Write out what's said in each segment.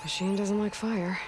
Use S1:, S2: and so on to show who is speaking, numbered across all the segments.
S1: Machine doesn't like fire.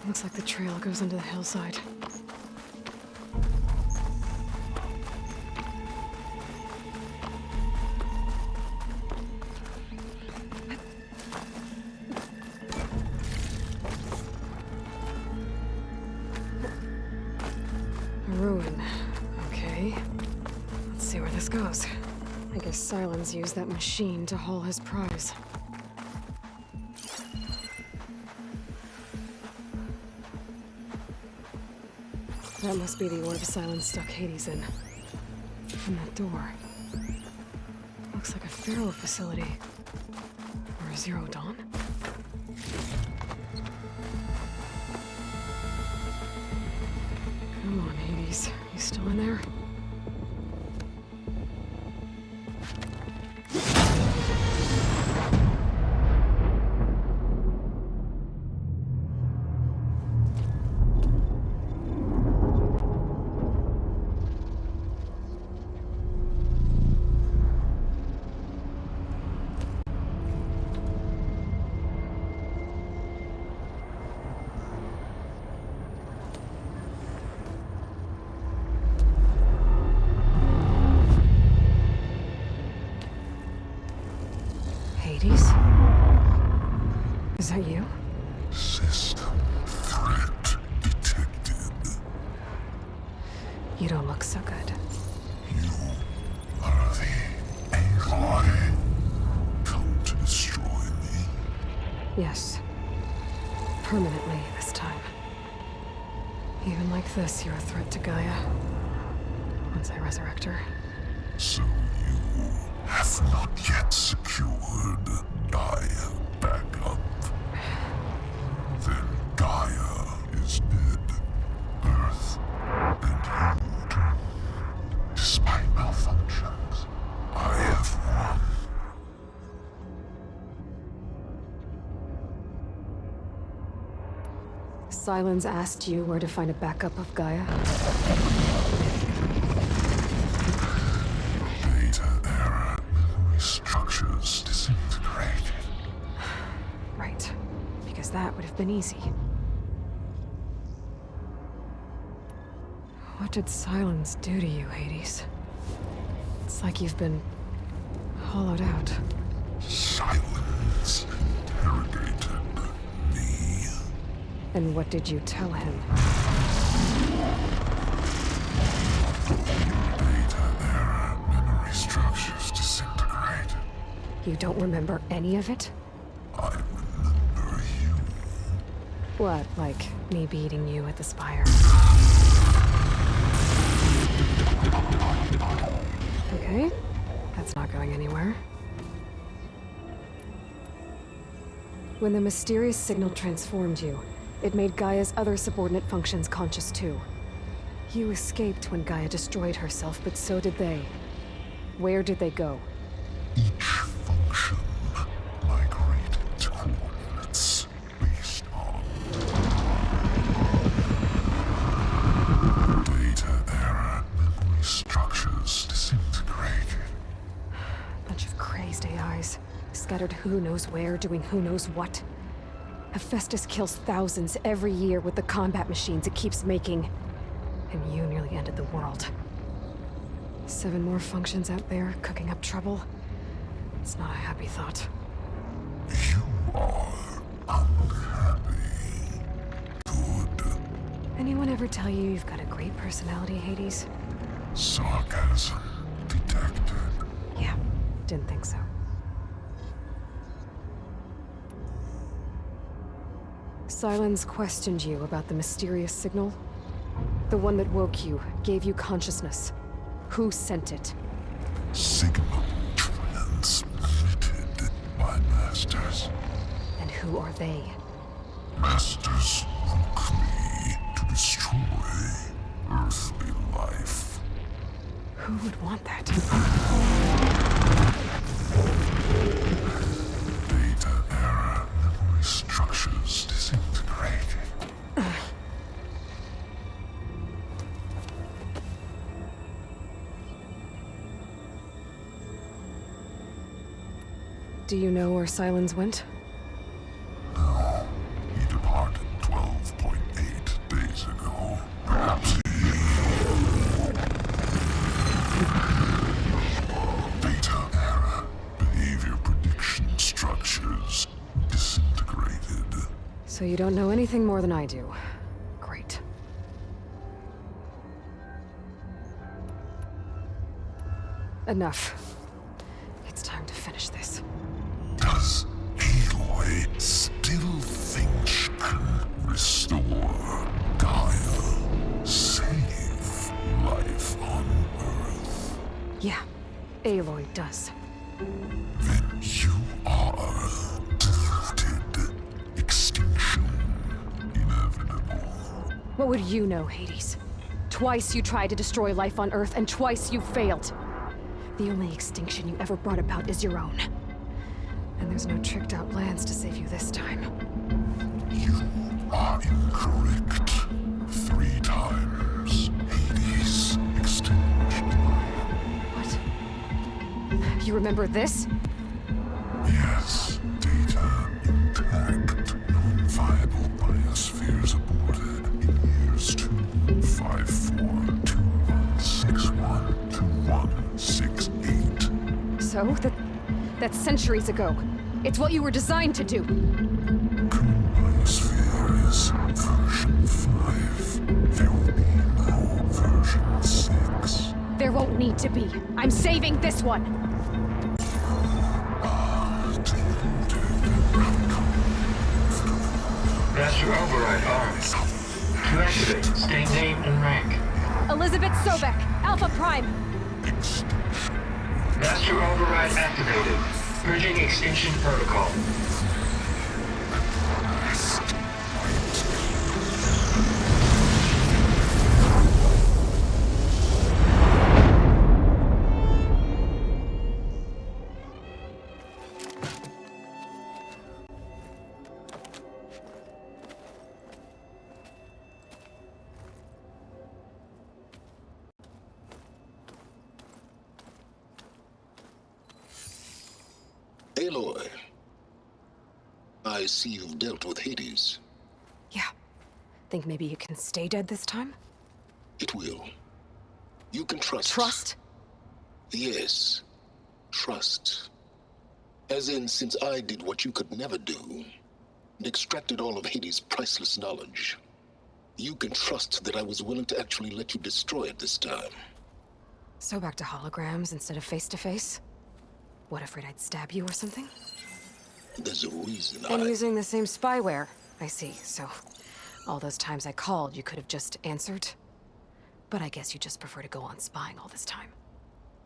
S1: Looks like the trail goes into the hillside. A ruin. Okay. Let's see where this goes. I guess Sylens used that machine to haul his prize. That must be the orb Sylens stuck Hades in. And that door. Looks like a Pharaoh facility. Or a Zero Dawn? Come on, Hades. You still in there? Hades? Is that you?
S2: System threat detected.
S1: You don't look so good.
S2: You are the Aloy. Come to destroy me.
S1: Yes. Permanently this time. Even like this, you're a threat to Gaia. Once I resurrect her.
S2: So you have not yet secured Gaia back up. Then Gaia is dead. Earth and you, despite malfunctions, I have won.
S1: Sylens asked you where to find a backup of Gaia?
S2: Data error, memory structures disintegrated.
S1: Right. Because that would have been easy. What did Sylens do to you, Hades? It's like you've been hollowed out.
S2: Silence interrogated me.
S1: And what did you tell him?
S2: Data error, memory structures disintegrated.
S1: You don't remember any of it?
S2: I remember you.
S1: What, like me beating you at the Spire? Okay, that's not going anywhere. When the mysterious signal transformed you, it made Gaia's other subordinate functions conscious too. You escaped when Gaia destroyed herself, but so did they. Where did they go?
S2: Each function migrated to coordinates based on data error, memory structures disintegrated.
S1: Bunch of crazed AIs, scattered who knows where, doing who knows what. Hephaestus kills thousands every year with the combat machines it keeps making. And you nearly ended the world. 7 more functions out there, cooking up trouble. It's not a happy thought.
S2: You are unhappy. Good.
S1: Anyone ever tell you you've got a great personality, Hades?
S2: Sarcasm detected.
S1: Yeah, didn't think so. Sylens questioned you about the mysterious signal? The one that woke you, gave you consciousness. Who sent it?
S2: Signal transmitted by masters.
S1: And who are they?
S2: Masters woke me to destroy earthly life.
S1: Who would want that?
S2: Data error, memory structures disintegrated.
S1: Do you know where Sylens went?
S2: No, he departed 12.8 days ago. Perhaps data error, behavior prediction structures disintegrated.
S1: So you don't know anything more than I do. Great. Enough. It's time to finish this.
S2: Does Aloy still think she can restore Gaia? Save life on Earth?
S1: Yeah, Aloy does.
S2: Then you are deluded. Extinction inevitable.
S1: What would you know, Hades? Twice you tried to destroy life on Earth, and twice you failed. The only extinction you ever brought about is your own. And there's no tricked-out plans to save you this time.
S2: You are incorrect. 3 times. Hades extinguished life.
S1: What? You remember this?
S2: Yes, data intact. Non-viable biospheres aborted in years 2154, 2161, 2168.
S1: So? That's centuries ago. It's what you were designed to do.
S2: Current biosphere is version 5. There will be no version 6.
S1: There won't need to be. I'm saving this one.
S3: Master Override armed. To activate, state name and rank.
S1: Elizabeth Sobek, Alpha Prime.
S3: Master Override activated. Purging extinction protocol.
S4: Aloy, I see you've dealt with Hades.
S1: Yeah. Think maybe you can stay dead this time?
S4: It will. You can trust.
S1: Trust?
S4: Yes. Trust. As in, since I did what you could never do, and extracted all of Hades' priceless knowledge, you can trust that I was willing to actually let you destroy it this time.
S1: So back to holograms instead of face-to-face? What, afraid I'd stab you or something?
S4: There's a reason
S1: And using the same spyware. I see, so all those times I called, you could have just answered? But I guess you just prefer to go on spying all this time.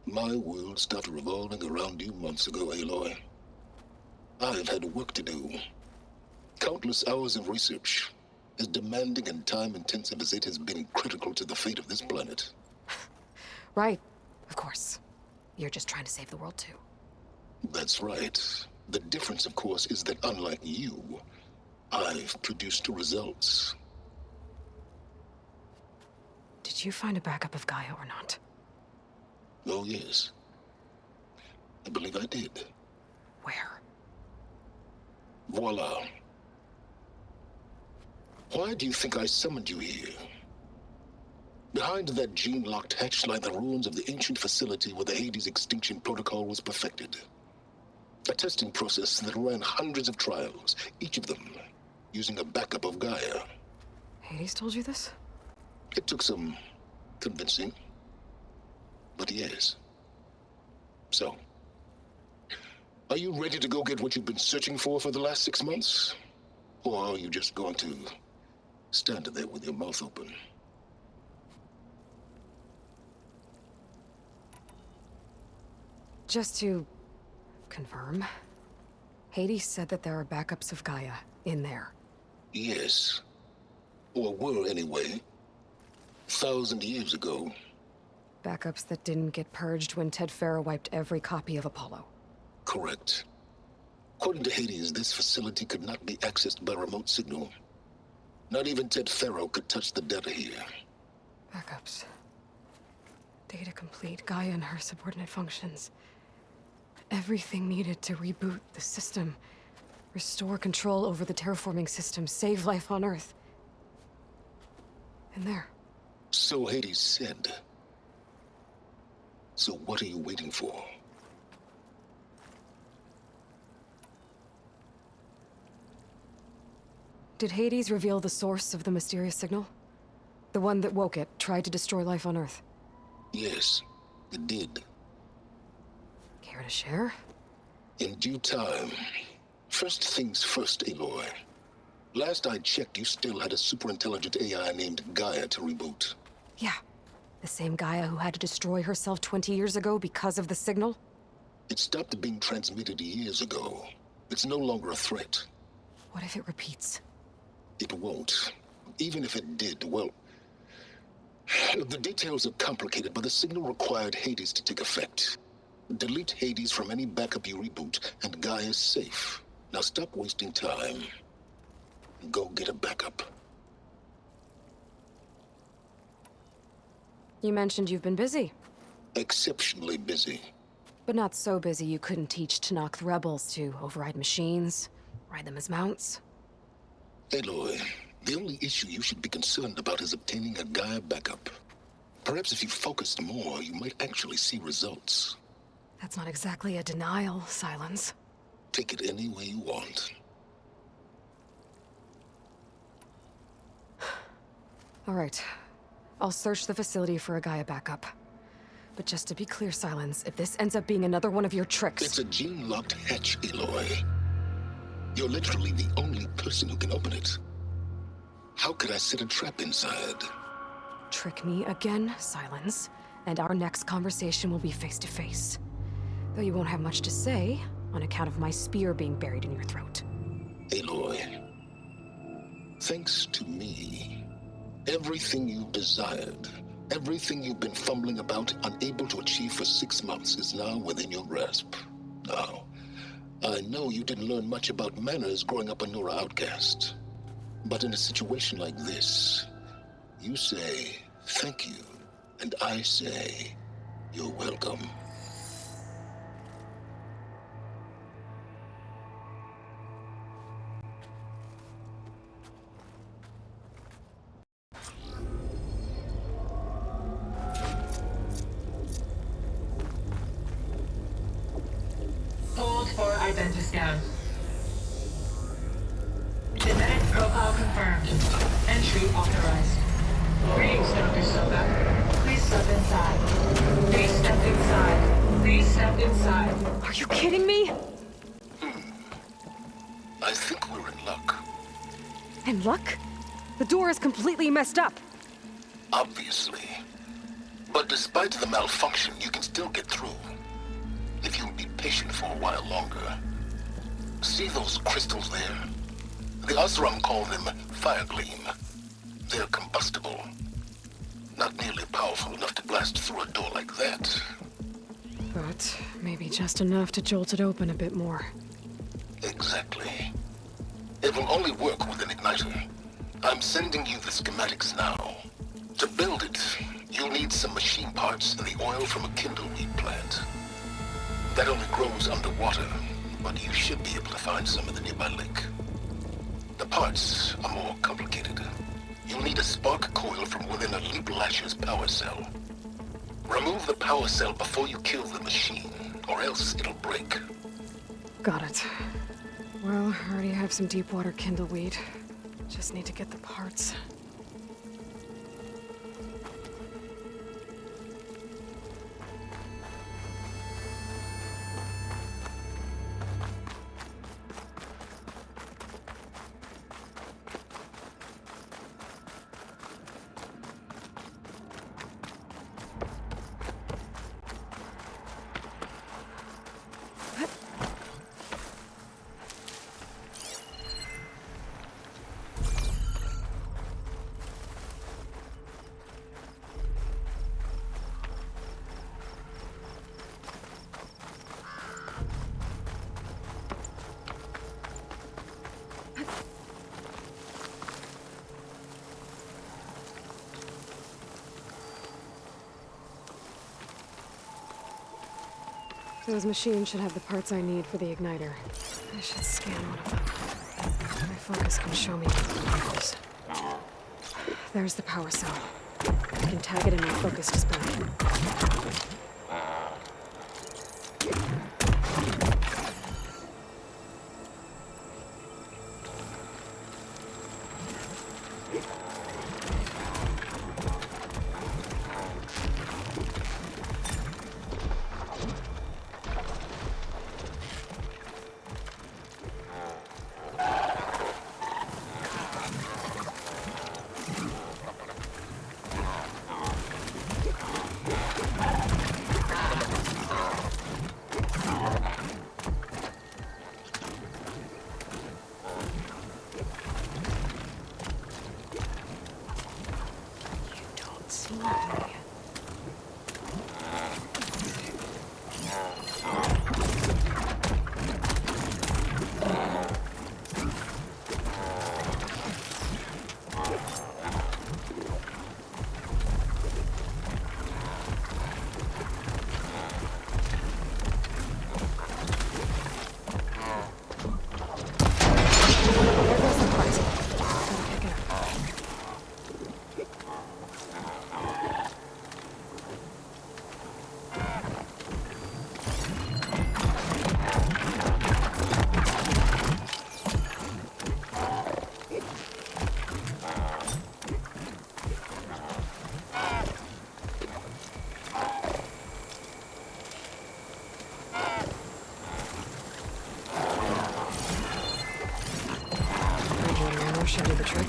S4: My world started revolving around you months ago, Aloy. I've had work to do. Countless hours of research, as demanding and time-intensive as it has been critical to the fate of this planet.
S1: Right, of course. You're just trying to save the world too.
S4: That's right. The difference, of course, is that unlike you, I've produced results.
S1: Did you find a backup of Gaia or not?
S4: Oh, yes. I believe I did.
S1: Where?
S4: Voila. Why do you think I summoned you here? Behind that gene-locked hatch lie the ruins of the ancient facility where the Hades extinction protocol was perfected. A testing process that ran hundreds of trials, each of them using a backup of Gaia.
S1: Hades told you this?
S4: It took some convincing, but yes. So, are you ready to go get what you've been searching for the last 6 months? Or are you just going to stand there with your mouth open?
S1: Just to confirm, Hades said that there are backups of Gaia in there.
S4: Yes. Or were anyway. 1,000 years ago.
S1: Backups that didn't get purged when Ted Faro wiped every copy of Apollo.
S4: Correct. According to Hades, this facility could not be accessed by remote signal. Not even Ted Faro could touch the data here.
S1: Backups. Data complete, Gaia and her subordinate functions. Everything needed to reboot the system. Restore control over the terraforming system, save life on Earth. And there.
S4: So Hades said. So what are you waiting for?
S1: Did Hades reveal the source of the mysterious signal? The one that woke it, tried to destroy life on Earth?
S4: Yes, it did.
S1: Care to share?
S4: In due time. First things first, Aloy. Last I checked, you still had a superintelligent AI named Gaia to reboot.
S1: Yeah. The same Gaia who had to destroy herself 20 years ago because of the signal?
S4: It stopped being transmitted years ago. It's no longer a threat.
S1: What if it repeats?
S4: It won't. Even if it did, well... The details are complicated, but the signal required Hades to take effect. Delete Hades from any backup you reboot, and Gaia's safe. Now stop wasting time. Go get a backup.
S1: You mentioned you've been busy.
S4: Exceptionally busy.
S1: But not so busy you couldn't teach Tenakth rebels to override machines, ride them as mounts.
S4: Aloy, the only issue you should be concerned about is obtaining a Gaia backup. Perhaps if you focused more, you might actually see results.
S1: That's not exactly a denial, Silence.
S4: Take it any way you want.
S1: All right. I'll search the facility for a Gaia backup. But just to be clear, Silence, if this ends up being another one of your tricks...
S4: It's a gene-locked hatch, Aloy. You're literally the only person who can open it. How could I set a trap inside?
S1: Trick me again, Silence, and our next conversation will be face-to-face. Though you won't have much to say, on account of my spear being buried in your throat.
S4: Aloy, thanks to me, everything you've desired, everything you've been fumbling about, unable to achieve for 6 months, is now within your grasp. Now, I know you didn't learn much about manners growing up a Nora outcast. But in a situation like this, you say, thank you, and I say, you're welcome.
S3: Hold for identiscan. Genetic profile confirmed. Entry authorized. Greetings, Dr. Soka. Please step inside. Please step inside. Please step inside.
S1: Are you kidding me?
S4: I think we're in luck.
S1: And luck? The door is completely messed up.
S4: Obviously. But despite the malfunction, you can still get through. If you'll be patient for a while longer. See those crystals there? The Osram call them Firegleam. They're combustible. Not nearly powerful enough to blast through a door like that.
S1: But maybe just enough to jolt it open a bit more.
S4: Exactly. It will only work with an igniter. I'm sending you the schematics now. To build it, you'll need some machine parts and the oil from a kindleweed plant. That only grows underwater, but you should be able to find some in the nearby lake. The parts are more complicated. You'll need a spark coil from within a Leap Lasher's power cell. Remove the power cell before you kill the machine, or else it'll break.
S1: Got it. Well, I already have some deep water kindleweed. Just need to get the parts. Those machines should have the parts I need for the igniter. I should scan one of them. My focus can show me the parts. There's the power cell. I can tag it in my focus display. Should do the trick.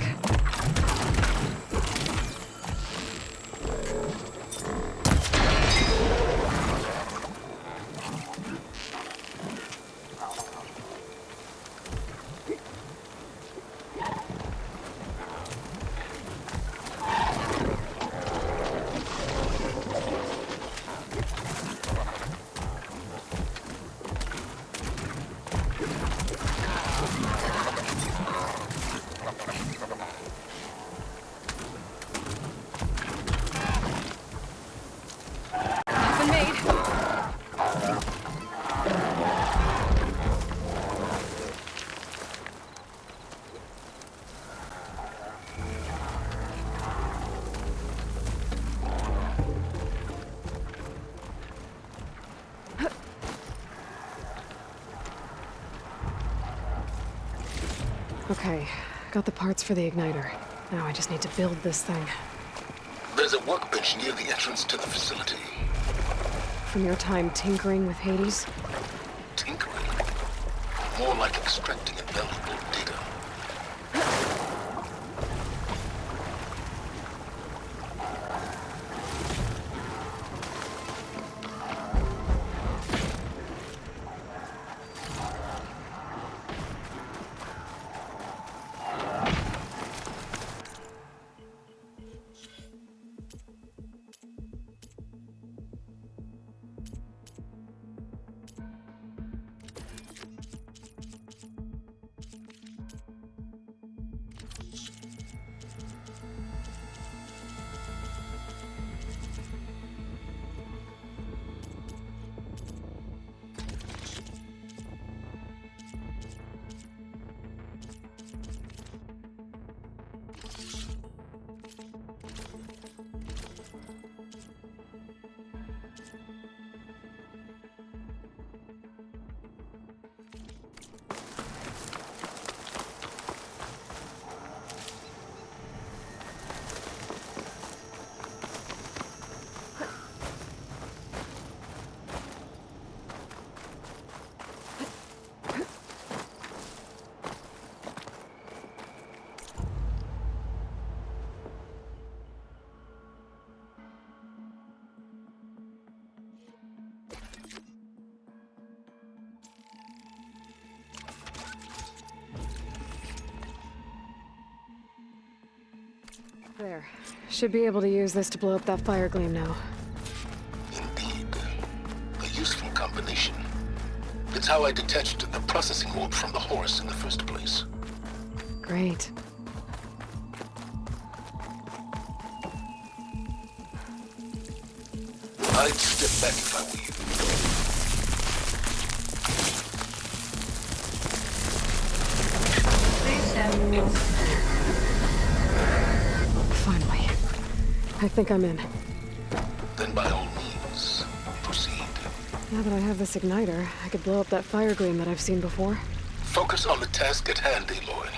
S1: Okay, got the parts for the igniter. Now I just need to build this thing.
S4: There's a workbench near the entrance to the facility.
S1: From your time tinkering with Hades?
S4: Tinkering? More like extracting invaluable data.
S1: There. Should be able to use this to blow up that fire gleam now.
S4: Indeed. A useful combination. It's how I detached the processing orb from the horse in the first place.
S1: Great.
S4: I'd step back if I were you.
S3: Please step inside.
S1: Finally. I think I'm in.
S4: Then by all means, proceed.
S1: Now that I have this igniter, I could blow up that fire gleam that I've seen before.
S4: Focus on the task at hand, Aloy.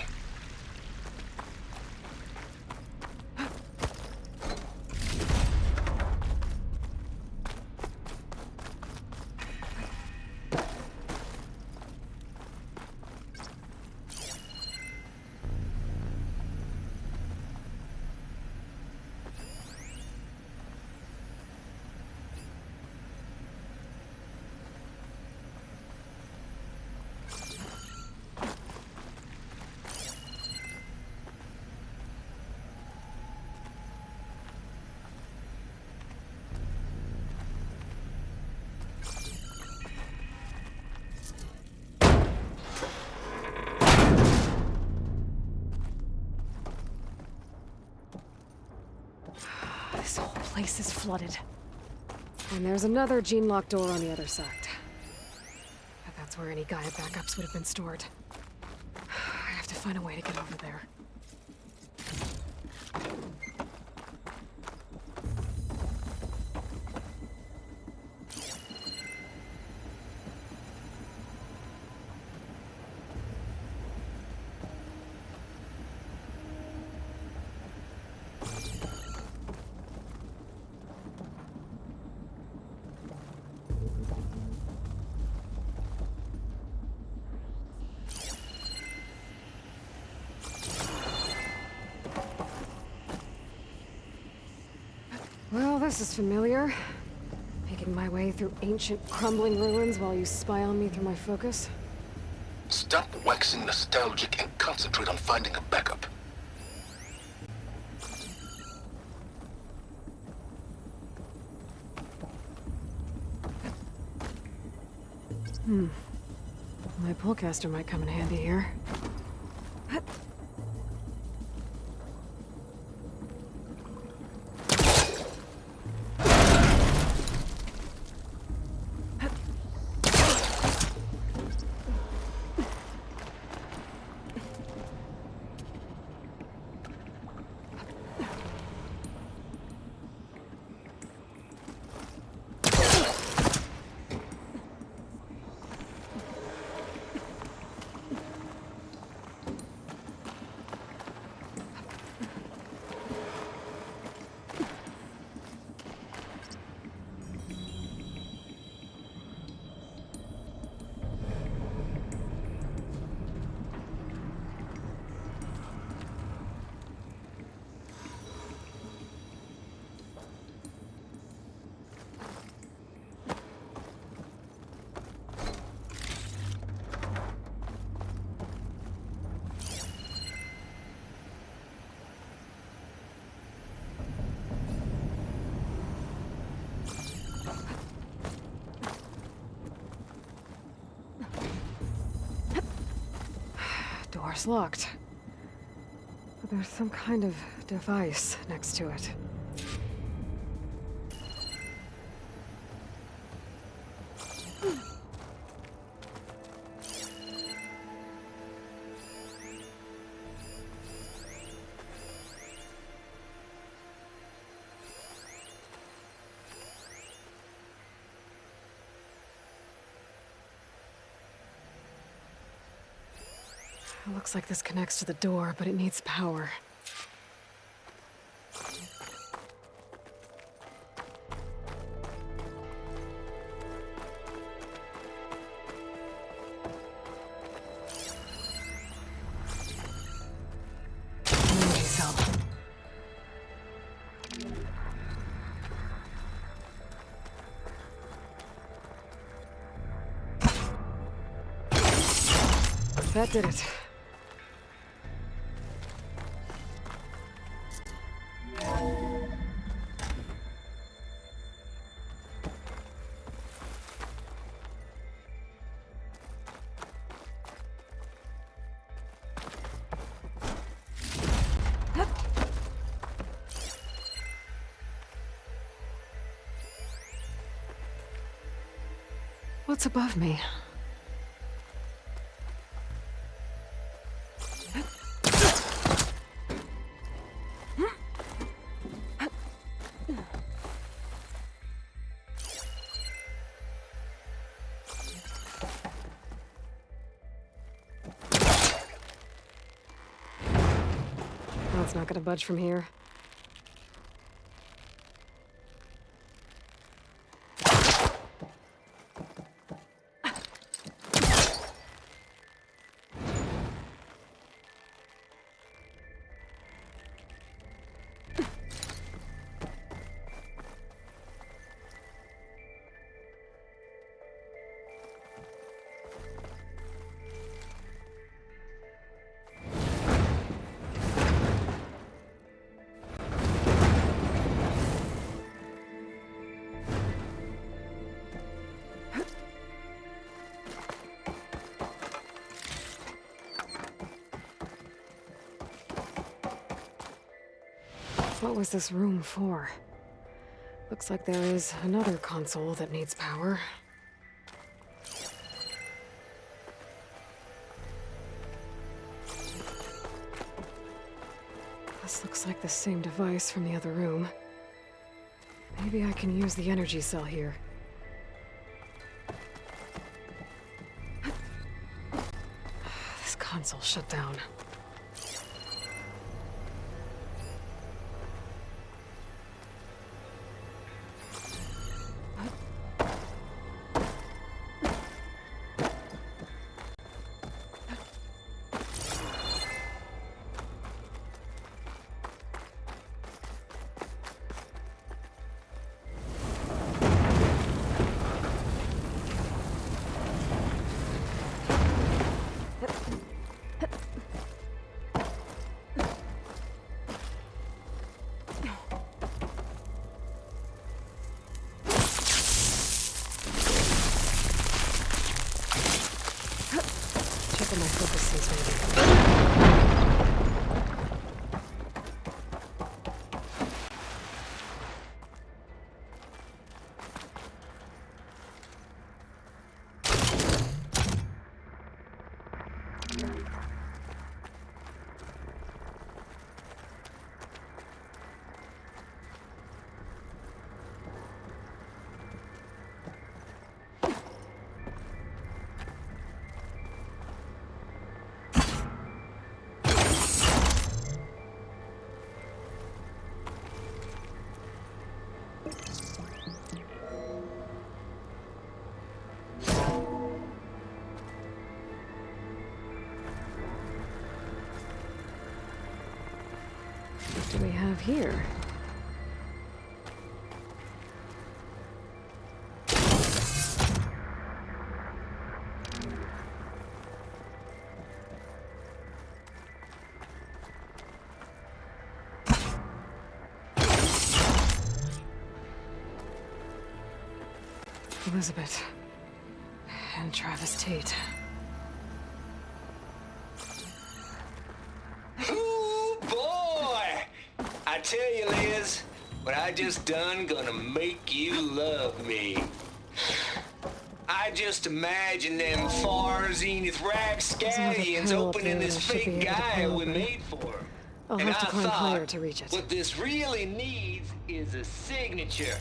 S1: This whole place is flooded. And there's another gene-locked door on the other side. But that's where any Gaia backups would have been stored. I have to find a way to get over there. Well, this is familiar. Making my way through ancient, crumbling ruins while you spy on me through my focus.
S4: Stop waxing nostalgic and concentrate on finding a backup.
S1: My pullcaster might come in handy here. Door's locked. But there's some kind of device next to it. It looks like this connects to the door, but it needs power. Energy cell. That did it. What's above me? Well, it's not gonna budge from here. What was this room for? Looks like there is another console that needs power. This looks like the same device from the other room. Maybe I can use the energy cell here. This console shut down. Checking my focuses, maybe. What do we have here? Elizabeth and Travis Tate.
S5: Ooh, boy! I tell you, Liz, what I just done gonna make you love me. I just imagine them far zenith rapscallions opening this fake guy we made for 'em.
S1: I'll
S5: And
S1: have to
S5: I
S1: climb higher
S5: thought,
S1: to reach it.
S5: what this really needs is a signature.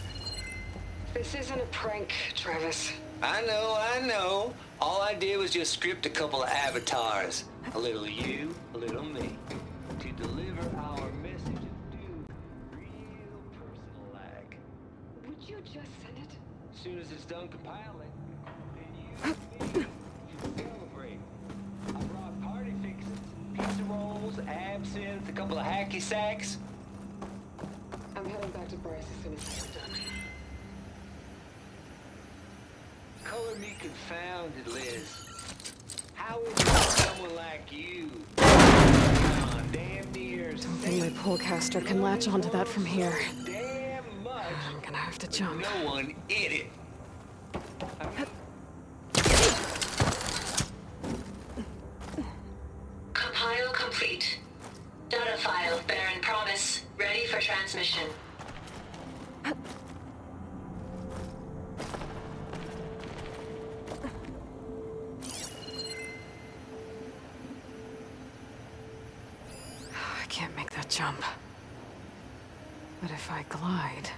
S1: This isn't a prank, Travis.
S5: I know. All I did was just script a couple of avatars. A little you, a little me. To deliver our message of doom real personal-like.
S1: Would you just send it?
S5: As soon as it's done compiling, then you and me can celebrate. I brought party fixings, pizza rolls, absinthe, a couple of hacky sacks.
S1: I'm heading back to Bryce as soon as it's done.
S5: Color me confounded, Liz. How is someone like you? Damn near.
S1: I don't think my pullcaster can latch onto that from here.
S5: Damn much.
S1: I'm gonna have to jump.
S5: No one in it.
S3: Compile complete. Data file, Baron Promise, ready for transmission.
S1: jump. But if I glide...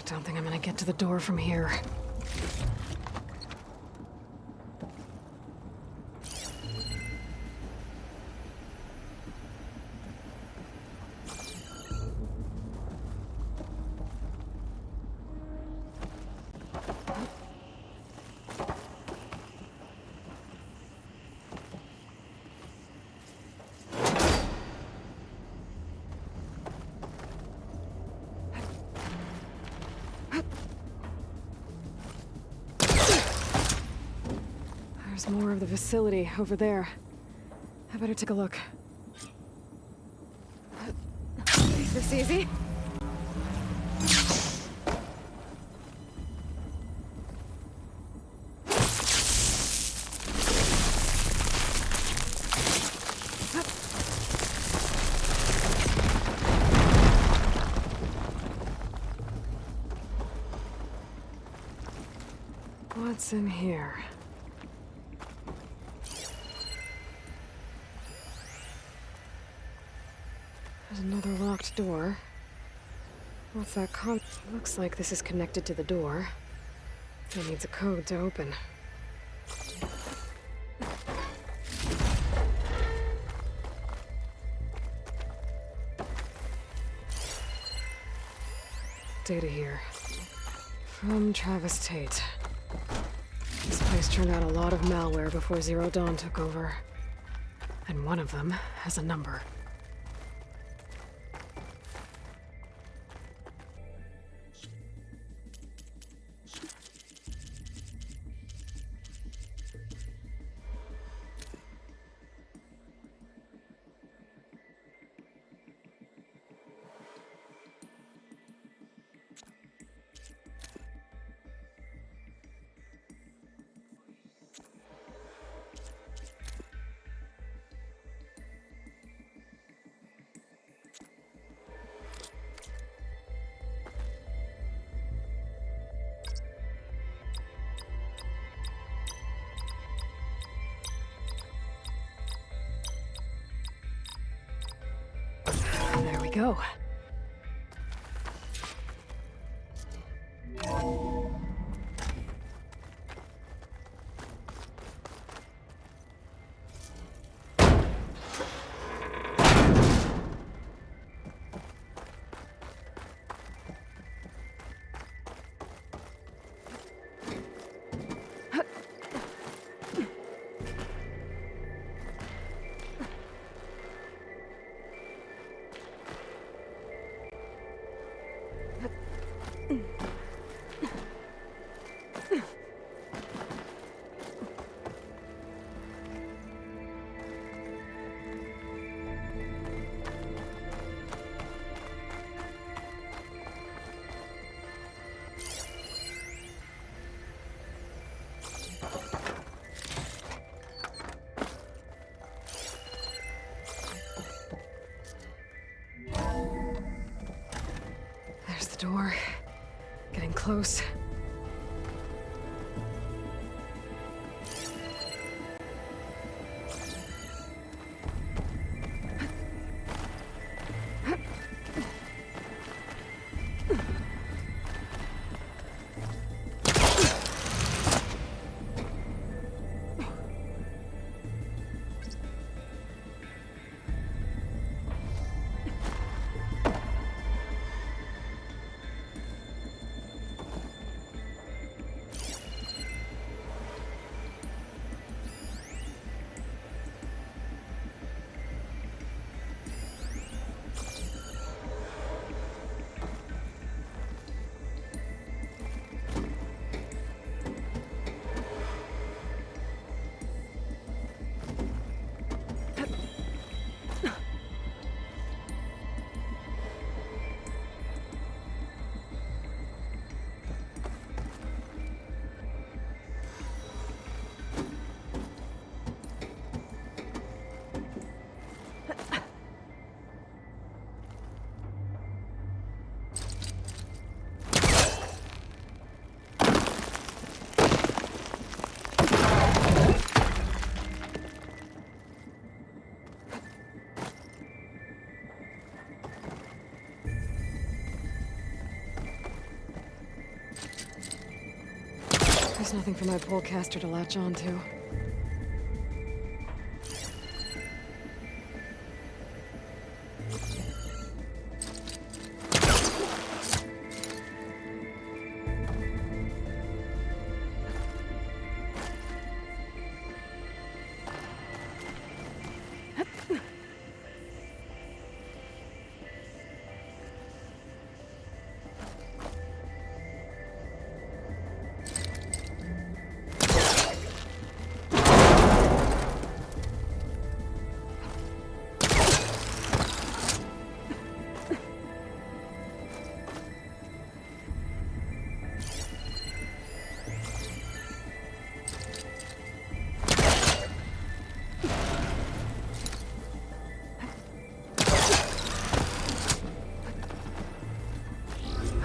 S1: I don't think I'm gonna get to the door from here. There's more of the facility over there. I better take a look. Is this easy? What's in here? There's another locked door. What's that Looks like this is connected to the door. It needs a code to open. Data here. From Travis Tate. This place turned out a lot of malware before Zero Dawn took over. And one of them has a number. There we go. There's the door. Getting close. There's nothing for my polecaster to latch onto.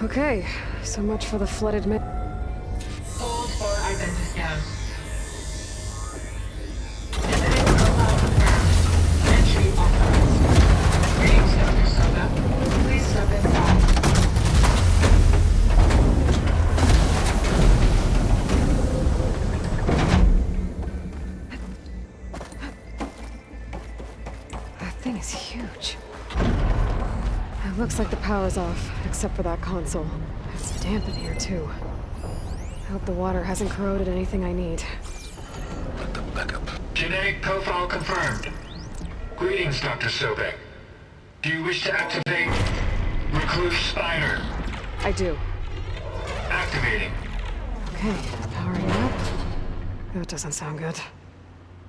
S1: Okay, so much for the flooded
S3: Hold for identity scan. Candidate profile confirmed. Entry authorized. Greetings, Dr. Soga. Please step inside.
S1: That thing is huge. It looks like the power's off, except for that console. It's damp in here, too. I hope the water hasn't corroded anything I need.
S4: Let them back up.
S6: Genetic profile confirmed. Greetings, Dr. Sobek. Do you wish to activate Recluse Spider?
S1: I do.
S6: Activating.
S1: Okay, powering up. That doesn't sound good.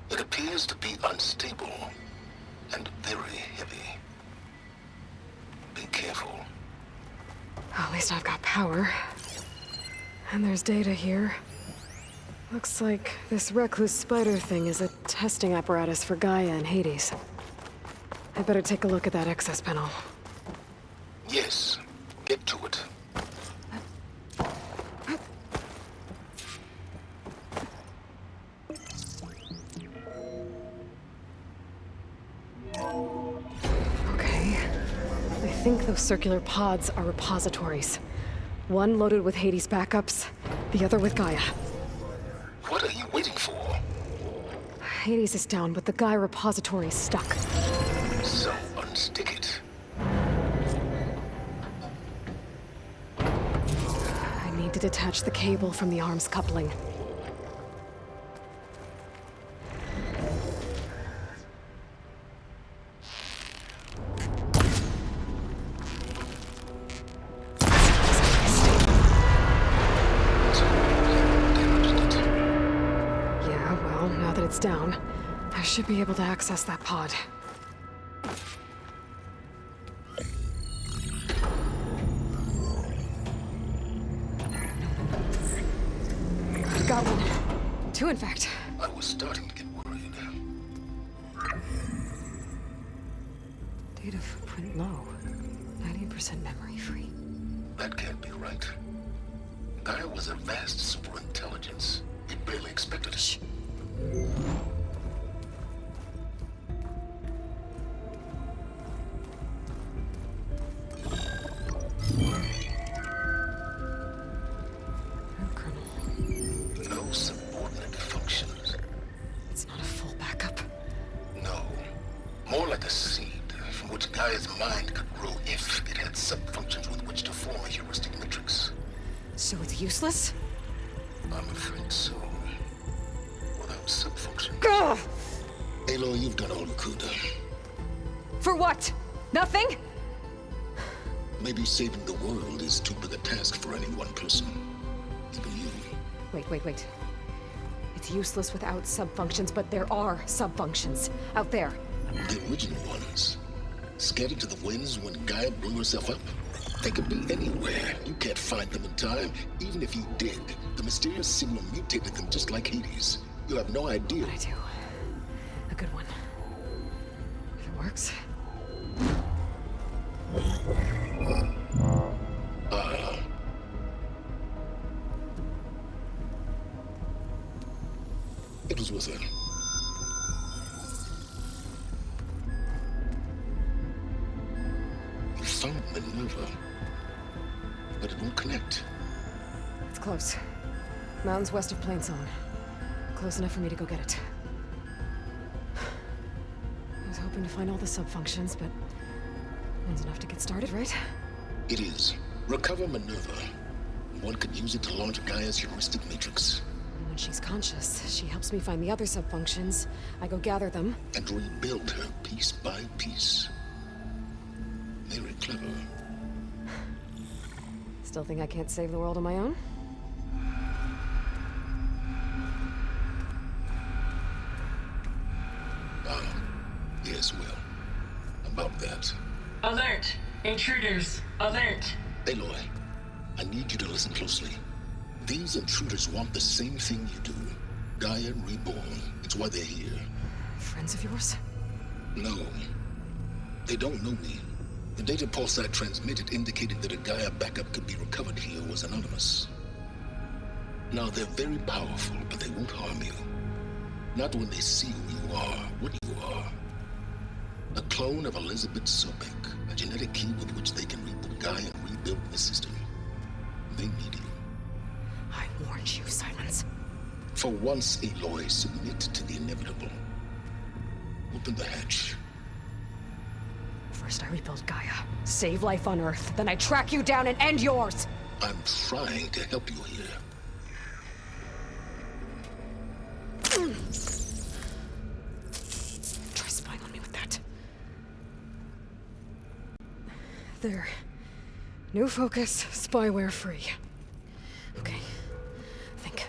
S4: It appears to be unstable and very heavy. Be careful.
S1: At least I've got power. And there's data here. Looks like this Recluse Spider thing is a testing apparatus for Gaia and Hades. I better take a look at that access panel.
S4: Yes, get to it.
S1: Okay. I think those circular pods are repositories. One loaded with Hades backups, the other with Gaia.
S4: What are you waiting for?
S1: Hades is down, but the Gaia repository is stuck.
S4: So unstick it.
S1: I need to detach the cable from the arms coupling. Yeah, well, now that it's down, I should be able to access that pod. I've got one. Two, in fact.
S4: I was starting to get worried.
S1: Data footprint low. 90% memory free.
S4: That can't be right. Gaia was a vast superintelligence. We barely expected it.
S1: Shh. Colonel,
S4: No subordinate functions.
S1: it's not a full backup.
S4: No. More like a seed from which Gaia's mind could grow if it had sub-functions with which to form a heuristic matrix.
S1: So it's useless?
S4: I'm afraid so. Without sub-functions.
S1: Ugh!
S4: Aloy, you've done all you could.
S1: For what? Nothing?
S4: Maybe saving the world is too big a task for any one person. Even you.
S1: Wait. It's useless without subfunctions, but there are subfunctions out there.
S4: The original ones. Scattered to the winds when Gaia blew herself up. They could be anywhere. You can't find them in time. Even if you did, the mysterious signal mutated them just like Hades. You'll have no idea.
S1: But I do. A good one. If it works.
S4: It was worth it. You found Minerva, but it won't connect.
S1: It's close. Mountains west of Plainsong. Close enough for me to go get it. I was hoping to find all the sub-functions, but one's enough to get started, right?
S4: It is. Recover Minerva. One could use it to launch Gaia's heuristic matrix.
S1: And when she's conscious, she helps me find the other sub-functions. I go gather them.
S4: And rebuild her piece by piece. Very clever.
S1: Still think I can't save the world on my own?
S4: Yes, well, about that.
S3: Alert! Intruders! Alert!
S4: Aloy, I need you to listen closely. These intruders want the same thing you do. Gaia reborn. It's why they're here.
S1: Friends of yours?
S4: No. They don't know me. The data pulse I transmitted indicated that a Gaia backup could be recovered here was anonymous. Now, they're very powerful, but they won't harm you. Not when they see who you are, what you are. A clone of Elizabeth Sobek, a genetic key with which they can reboot Gaia and rebuild the system. They need you.
S1: I warned you, Silence.
S4: For once, Aloy, submit to the inevitable. Open the hatch.
S1: First I rebuild Gaia, save life on Earth, then I track you down and end yours!
S4: I'm trying to help you here.
S1: Try spying on me with that. There. New focus, spyware free. Okay. Think.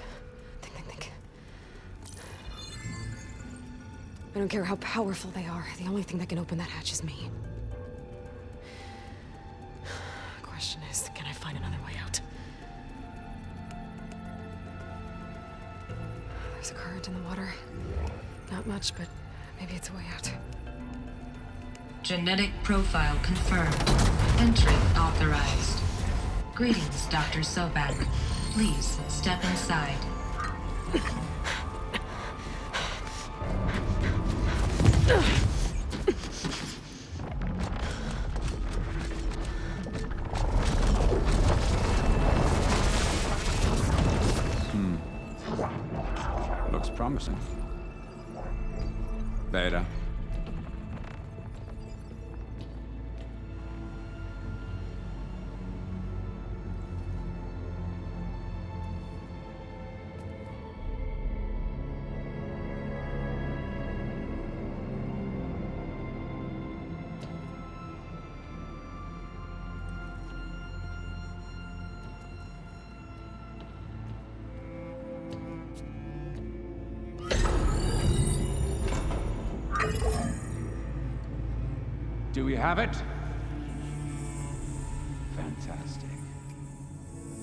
S1: I don't care how powerful they are. The only thing that can open that hatch is me. Question is, can I find another way out? There's a current in the water. Not much, but maybe it's a way out.
S3: Genetic profile confirmed. Entry authorized. Greetings, Dr. Sobek. Please step inside.
S7: Looks promising. Beta. Do we have it? Fantastic.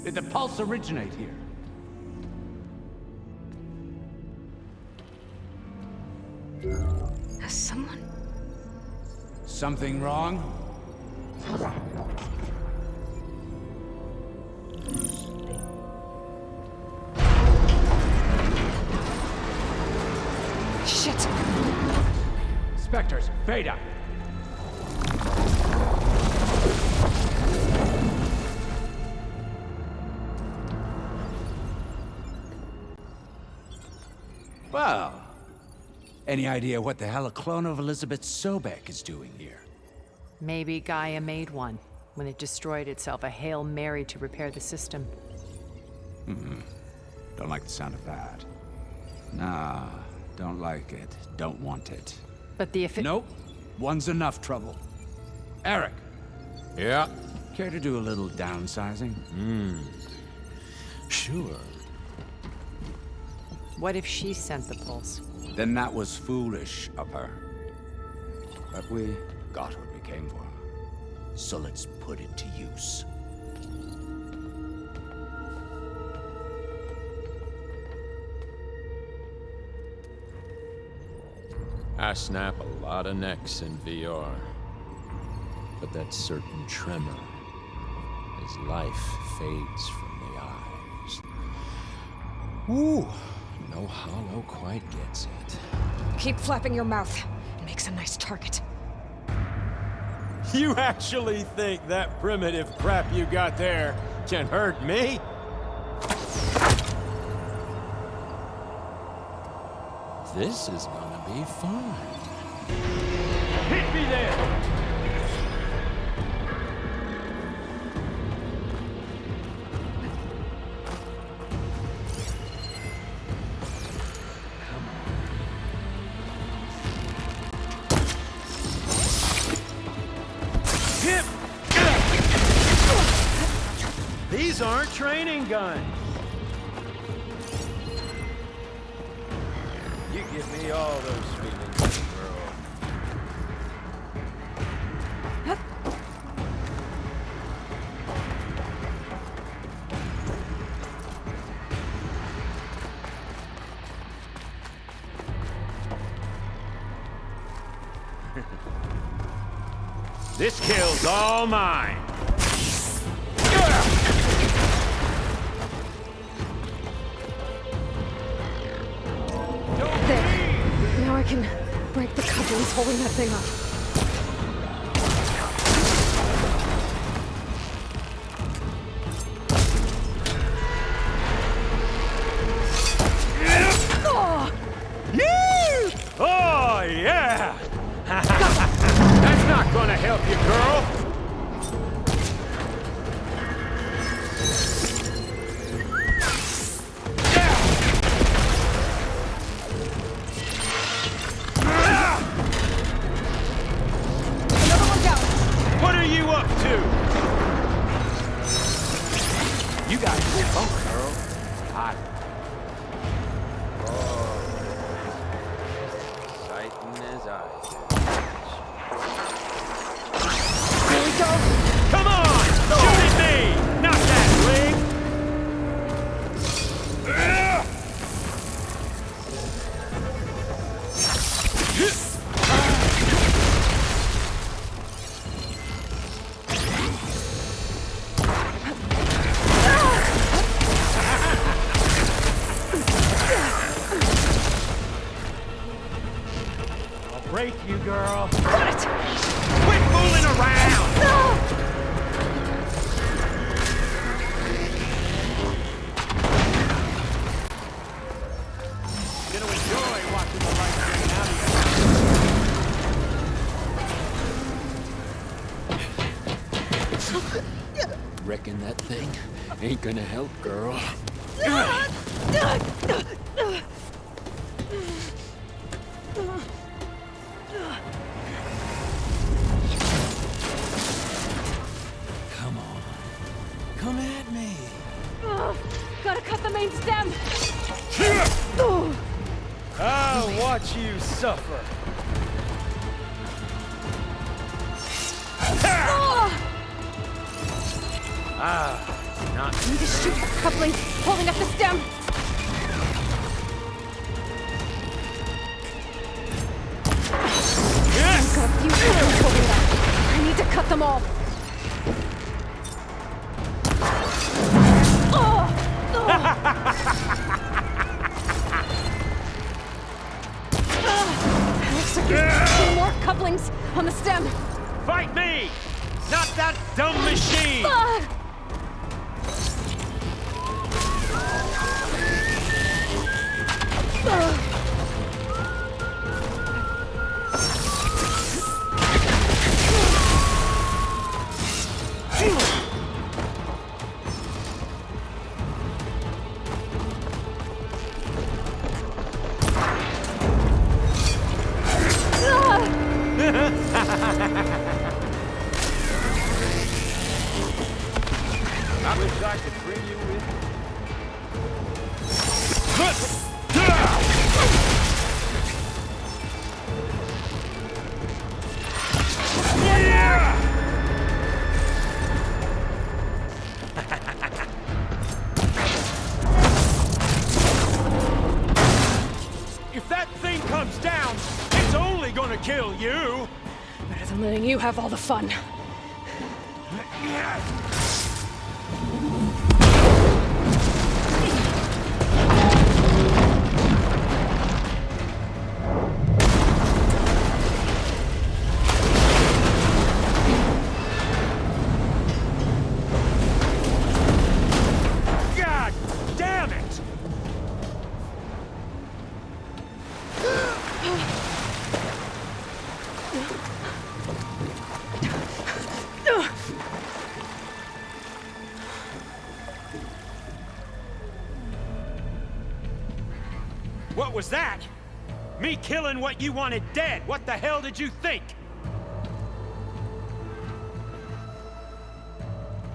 S7: Did the pulse originate here?
S1: Has someone...
S7: Something wrong?
S1: Shit!
S7: Spectres, Beta! Well, any idea what the hell a clone of Elizabeth Sobek is doing here?
S8: Maybe Gaia made one when it destroyed itself, a Hail Mary to repair the system.
S7: Don't like the sound of that. Nah, don't like it. Don't want it.
S8: But the
S7: Nope. One's enough trouble. Eric.
S9: Yeah.
S7: Care to do a little downsizing?
S9: Sure.
S8: What if she sent the pulse?
S7: Then that was foolish of her. But we got what we came for. So let's put it to use.
S9: I snap a lot of necks in VR. But that certain tremor as life fades from the eyes. Ooh, no hollow quite gets it.
S1: Keep flapping your mouth. It makes a nice target.
S9: You actually think that primitive crap you got there can hurt me? This is gonna be fun.
S10: Hit me there! These aren't training guns. You give me all those feelings, girl. This kill's all mine.
S1: There. Now I can break the couplings holding that thing up.
S10: Oh, yeah! That's not gonna help you, girl!
S1: Another one down.
S10: What are you up to? You got a good bump, girl. Hot. Oh, exciting as I
S1: Here we go.
S10: Come on! Shoot at me! Not that wig! I'll break you, girl.
S1: Got it!
S10: Quit fooling around! Gonna enjoy watching the light drain out of you.
S9: Reckon that thing ain't gonna help, girl. Come on. Come at me.
S1: Gotta cut the main stem.
S10: I'll watch you suffer. Not
S1: Need to shoot the coupling holding up the stem. I've got a few coupling holding up. I need to cut them all. Looks like there's 2 more couplings on the stem.
S10: fight me! Not that dumb machine! I wish I could bring you with me. If that thing comes down, it's only gonna kill you.
S1: Better than letting you have all the fun.
S10: God damn it! was that? Me killing what you wanted dead. What the hell did you think?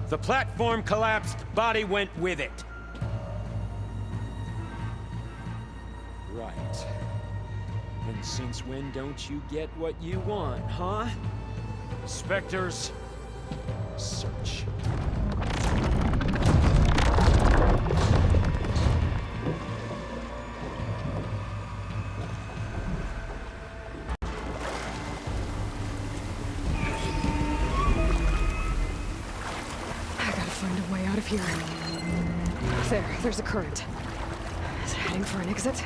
S10: The platform collapsed, body went with it. Right. And since when don't you get what you want, huh? Spectres, search.
S1: Here. There's a current. Is it heading for an exit?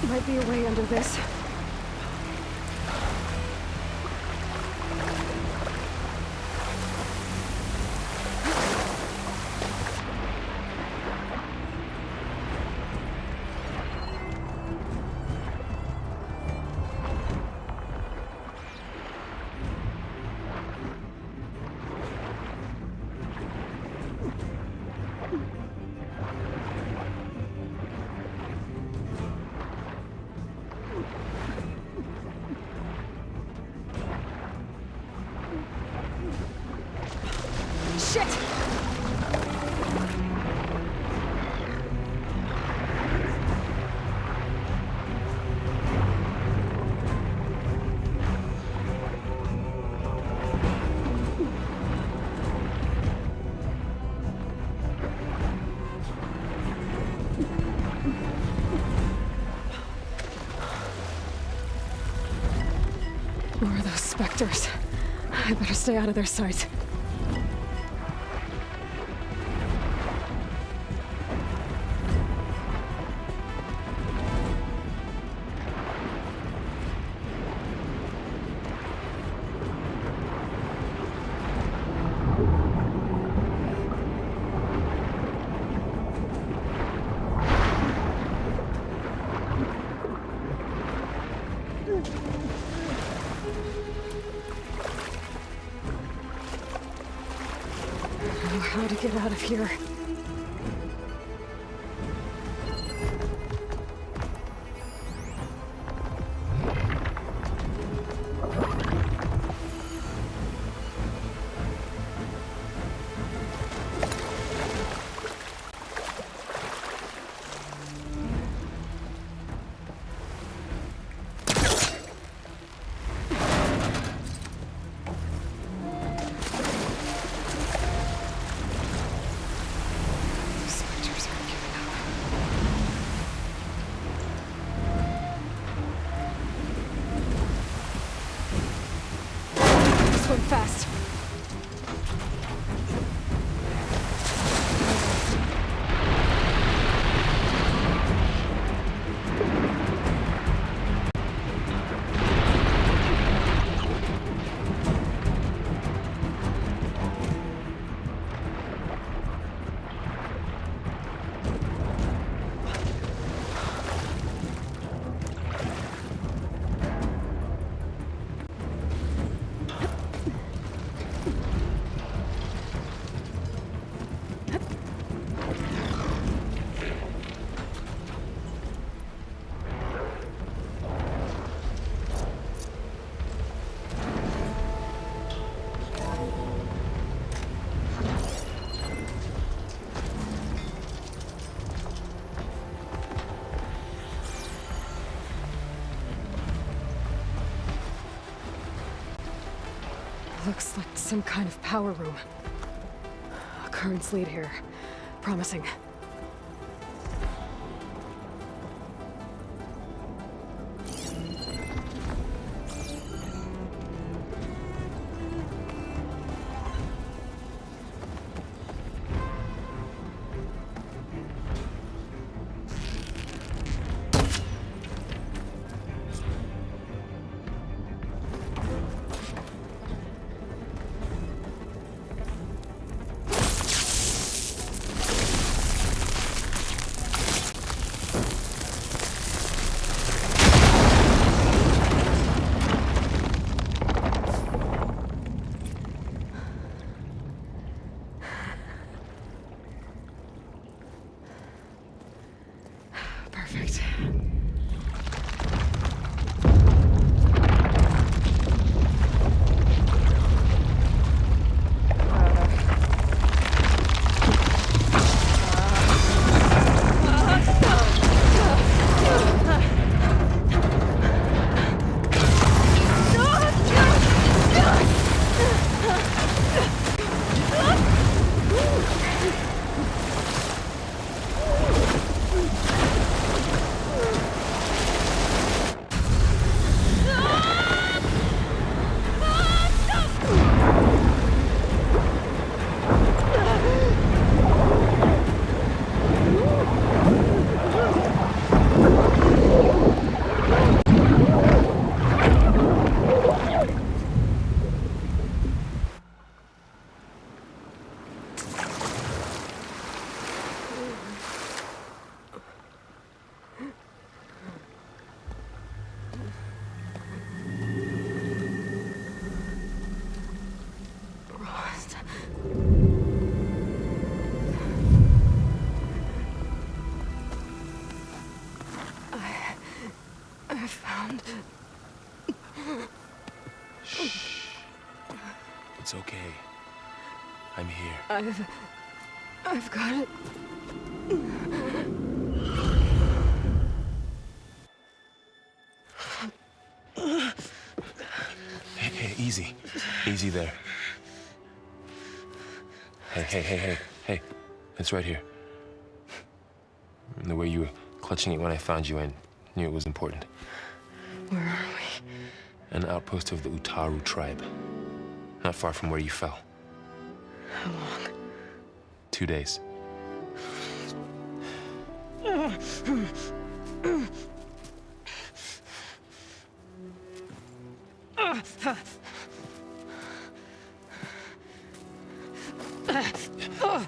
S1: Might be a way under this. Shit! More of those specters. I better stay out of their sight. How to get out of here. Fast. Looks like some kind of power room. Currents lead here. Promising. can't.
S11: Shh. It's okay. I'm here.
S1: I've got it.
S11: Hey, easy. Easy there. Hey. It's right here. And the way you were clutching it when I found you, I knew it was important.
S1: Where are we?
S11: An outpost of the Utaru tribe. Not far from where you fell.
S1: How long?
S11: 2 days.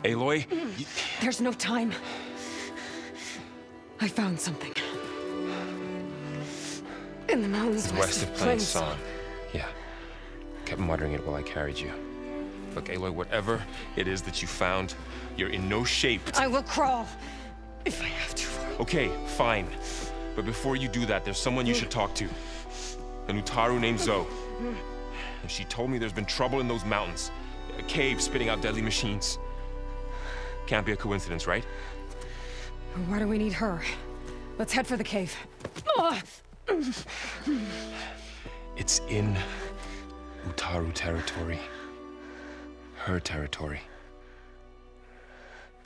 S11: Aloy,
S1: There's no time. I found something. In the mountains
S11: west of Plain Song. Yeah. Kept muttering it while I carried you. Look, Aloy, whatever it is that you found, you're in no shape to...
S1: I will crawl, if I have to.
S11: Okay, fine. But before you do that, there's someone you should talk to. An Utaru named Zoe. And she told me there's been trouble in those mountains. A cave spitting out deadly machines. Can't be a coincidence, right?
S1: Why do we need her? Let's head for the cave.
S11: It's in Utaru territory. Her territory.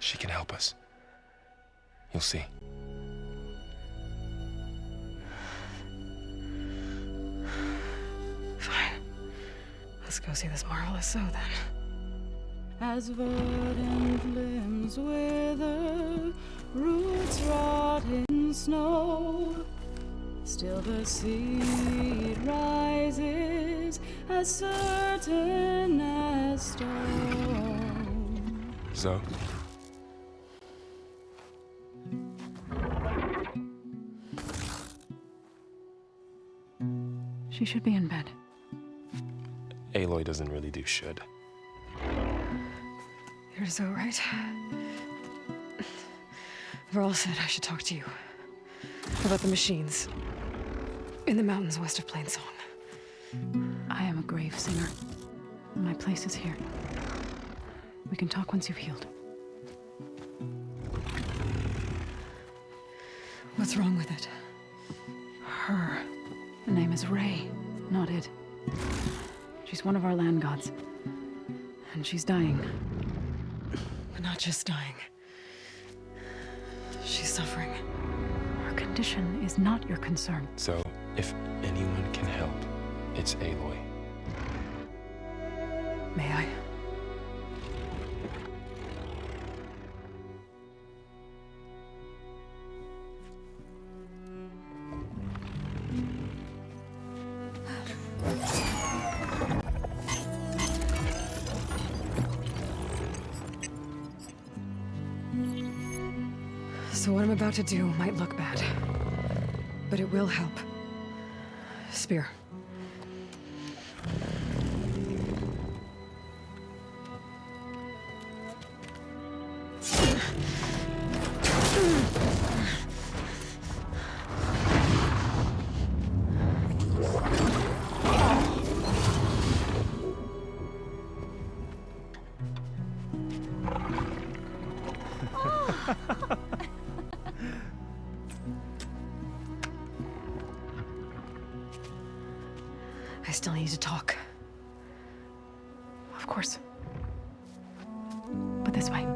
S11: She can help us. You'll see.
S1: Fine. Let's go see this marvelous Zoe then.
S12: As verdant limbs wither, roots rot in snow, still the seed rises as certain as stone.
S11: Zoe?
S12: She should be in bed.
S11: Aloy doesn't really do should.
S1: You're Zoe, right? Varl said I should talk to you about the machines in the mountains west of Plain Song.
S12: I am a grave singer. My place is here. We can talk once you've healed.
S1: What's wrong with it?
S12: Her. The name is Ray, not it. She's one of our land gods. And she's dying.
S1: But not just dying. She's suffering.
S12: Her condition is not your concern.
S11: So, if anyone can help, it's Aloy.
S1: May I? So what I'm about to do might look bad, but it will help. Spear. I still need to talk.
S12: Of course. But this way.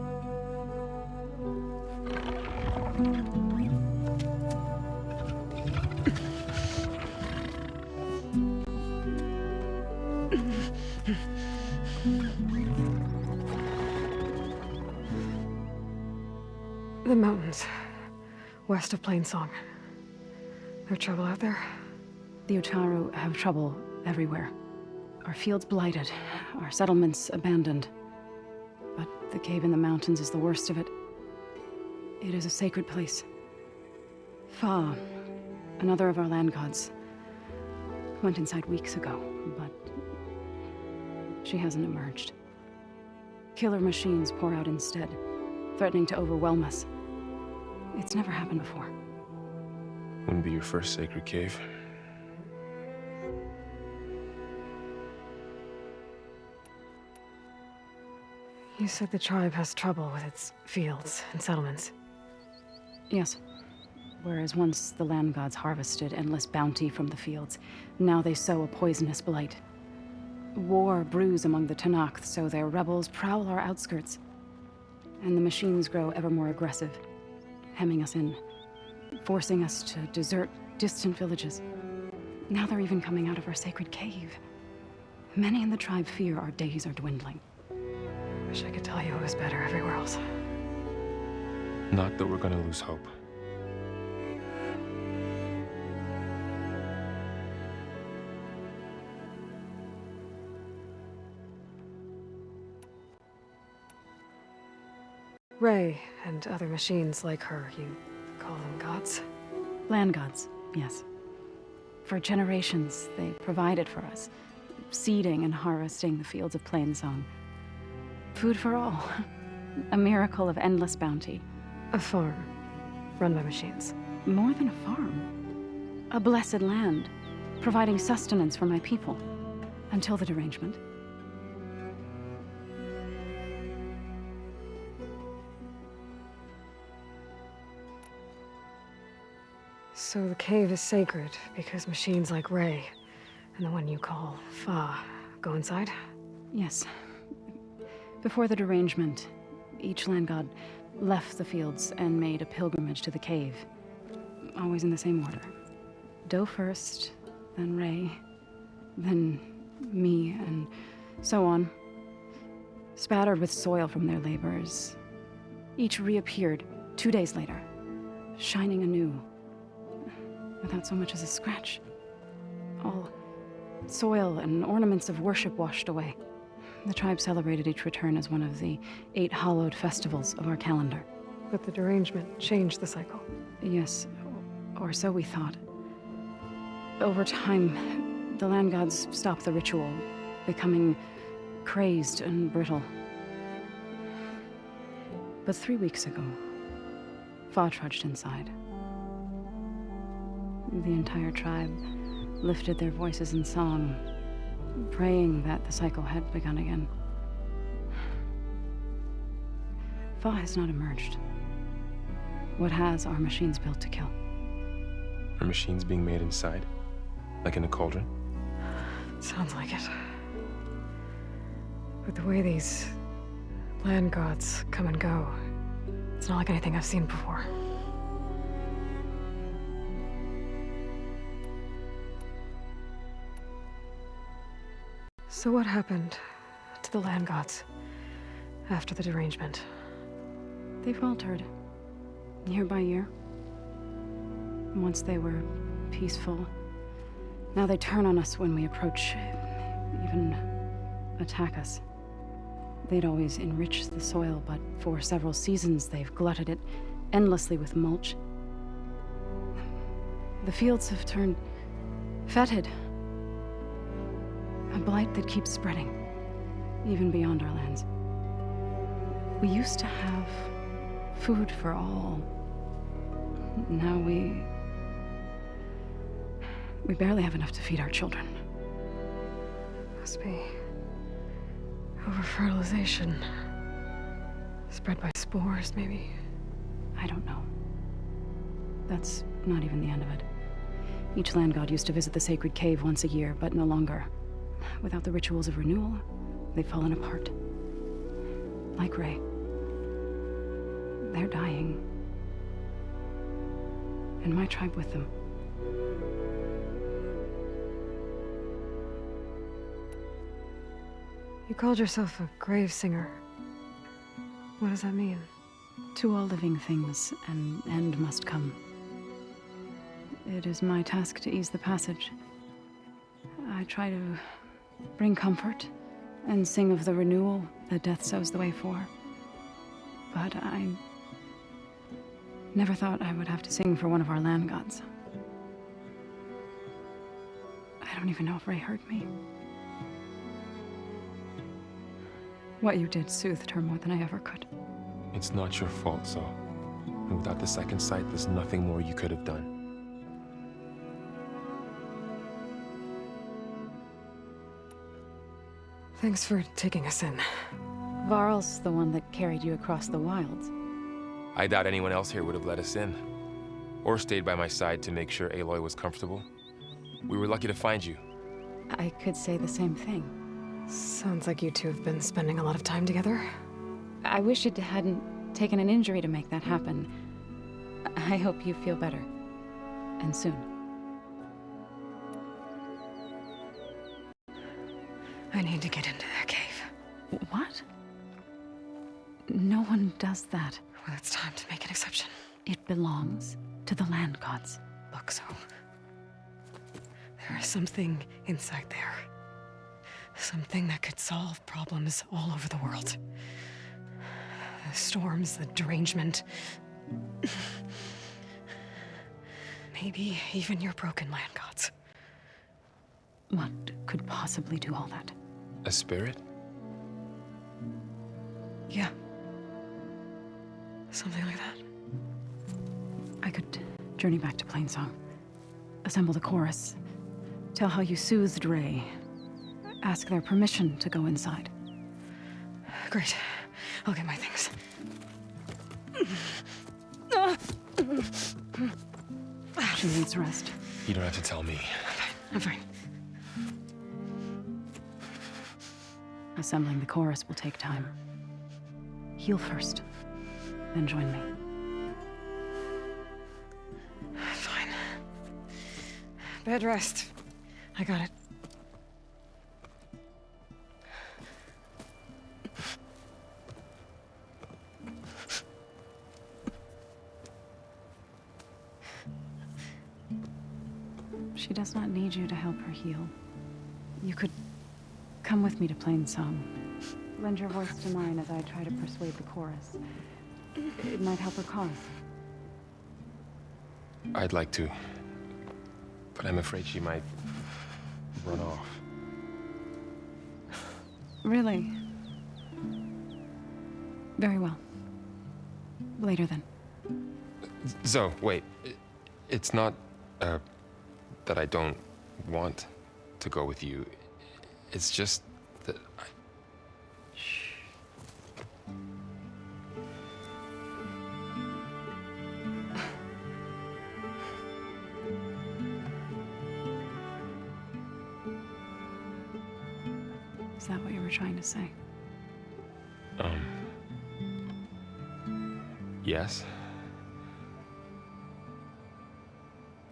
S1: The mountains, west of Plain Song. There's trouble out there?
S12: The Utaru have trouble everywhere. Our fields blighted, our settlements abandoned. But the cave in the mountains is the worst of it. It is a sacred place. Fa, another of our land gods, went inside weeks ago, but she hasn't emerged. Killer machines pour out instead, threatening to overwhelm us. It's never happened before.
S11: Wouldn't be your first sacred cave.
S1: You said the tribe has trouble with its fields and settlements.
S12: Yes. Whereas once the land gods harvested endless bounty from the fields, now they sow a poisonous blight. War brews among the Tenakth, so their rebels prowl our outskirts. And the machines grow ever more aggressive, hemming us in, forcing us to desert distant villages. Now they're even coming out of our sacred cave. Many in the tribe fear our days are dwindling.
S1: Wish I could tell you it was better everywhere else.
S11: Not that we're gonna lose hope.
S1: Ray and other machines like her, you call them gods?
S12: Land gods, yes. For generations, they provided for us, seeding and harvesting the fields of Plainsong. Food for all. A miracle of endless bounty.
S1: A farm, run by machines.
S12: More than a farm. A blessed land, providing sustenance for my people. Until the derangement.
S1: So the cave is sacred because machines like Ray and the one you call Fa go inside?
S12: Yes. Before the derangement, each land god left the fields and made a pilgrimage to the cave. Always in the same order. Do first, then Ray, then me, and so on. Spattered with soil from their labors. Each reappeared 2 days later, shining anew. Without so much as a scratch. All soil and ornaments of worship washed away. The tribe celebrated each return as one of the 8 hallowed festivals of our calendar.
S1: But the derangement changed the cycle.
S12: Yes, or so we thought. Over time, the land gods stopped the ritual, becoming crazed and brittle. But 3 weeks ago, Fa trudged inside. The entire tribe lifted their voices in song, praying that the cycle had begun again. Fa has not emerged. What has are machines built to kill.
S11: Are machines being made inside? Like in a cauldron?
S1: Sounds like it. But the way these land gods come and go, it's not like anything I've seen before. So what happened to the land gods after the derangement?
S12: They faltered, year by year. Once they were peaceful, now they turn on us when we approach, even attack us. They'd always enriched the soil, but for several seasons they've glutted it endlessly with mulch. The fields have turned fetid. A blight that keeps spreading, even beyond our lands. We used to have food for all. Now we barely have enough to feed our children.
S1: Must be over-fertilization. Spread by spores, maybe?
S12: I don't know. That's not even the end of it. Each land god used to visit the sacred cave once a year, but no longer. Without the rituals of renewal, they've fallen apart. Like Ray. They're dying. And my tribe with them.
S1: You called yourself a grave singer. What does that mean?
S12: To all living things, an end must come. It is my task to ease the passage. I try to bring comfort and sing of the renewal that death sows the way for. But I never thought I would have to sing for one of our land gods. I don't even know if Ray heard me. What you did soothed her more than I ever could.
S11: It's not your fault, Zoe. And without the second sight, there's nothing more you could have done.
S1: Thanks for taking us in.
S12: Varl's the one that carried you across the wilds.
S11: I doubt anyone else here would have let us in. Or stayed by my side to make sure Aloy was comfortable. We were lucky to find you.
S12: I could say the same thing.
S1: Sounds like you two have been spending a lot of time together.
S12: I wish it hadn't taken an injury to make that happen. I hope you feel better. And soon.
S1: I need to get into that cave.
S12: What? No one does that.
S1: Well, it's time to make an exception.
S12: It belongs to the land gods.
S1: Look, so... there is something inside there. Something that could solve problems all over the world. The storms, the derangement. Maybe even your broken land gods.
S12: What could possibly do all that?
S11: A spirit?
S1: Yeah. Something like that.
S12: I could journey back to Plainsong. Assemble the chorus. Tell how you soothed Ray. Ask their permission to go inside.
S1: Great. I'll get my things.
S12: She needs rest.
S11: You don't have to tell me.
S1: I'm fine.
S12: Assembling the chorus will take time. Heal first, then join me.
S1: Fine. Bed rest. I got it.
S12: She does not need you to help her heal. You could come with me to Plainsong. Lend your voice to mine as I try to persuade the chorus. It might help her cause.
S11: I'd like to. But I'm afraid she might run off.
S12: Really? Very well. Later then.
S11: Zoe, wait. It's not, that I don't want to go with you. It's just that I...
S12: Shh. Is that what you were trying to say?
S11: Yes?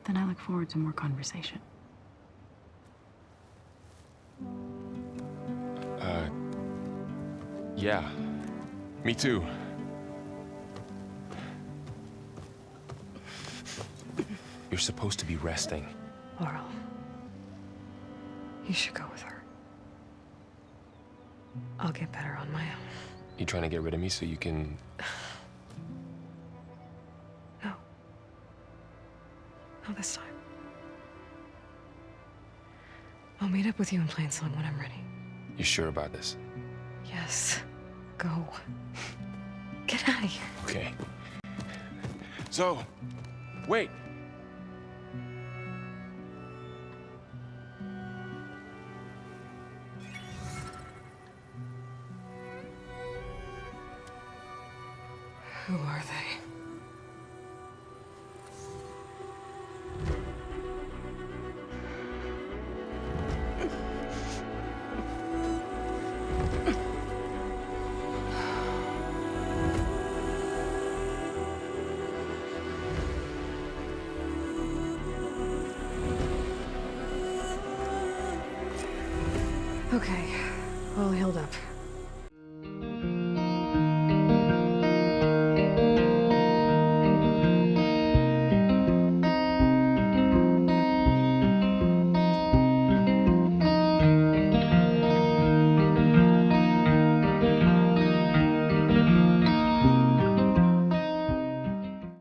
S12: Then I look forward to more conversation.
S11: Yeah. Me too. You're supposed to be resting.
S1: Laurel. You should go with her. I'll get better on my own.
S11: You trying to get rid of me so you can...
S1: No. Not this time. I'll meet up with you in Plainsong when I'm ready.
S11: You sure about this?
S1: Yes. Go. Get out of here.
S11: Okay. Zoe, wait!
S1: Who are they? Okay, all healed up.